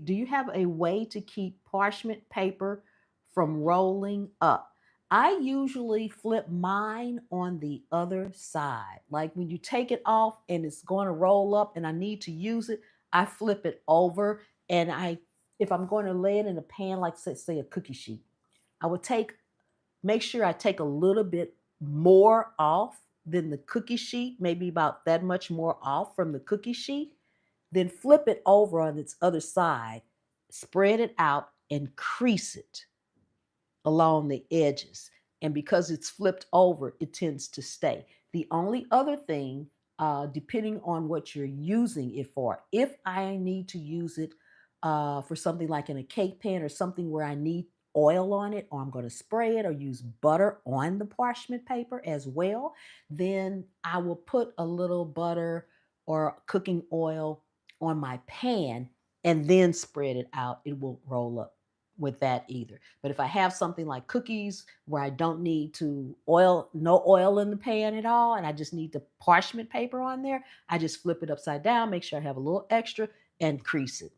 do you have a way to keep parchment paper from rolling up? I usually flip mine on the other side. Like when you take it off and it's going to roll up and I need to use it, I flip it over and if I'm going to lay it in a pan, like say a cookie sheet, I would make sure I take a little bit more off than the cookie sheet, maybe about that much more off from the cookie sheet, then flip it over on its other side, spread it out, and crease it along the edges. And because it's flipped over, it tends to stay. The only other thing, depending on what you're using it for, if I need to use it for something like in a cake pan or something where I need oil on it, or I'm going to spray it or use butter on the parchment paper as well, then I will put a little butter or cooking oil on my pan and then spread it out. It will roll up with that either. But if I have something like cookies where I don't need to oil, no oil in the pan at all, and I just need the parchment paper on there, I just flip it upside down, make sure I have a little extra, and crease it.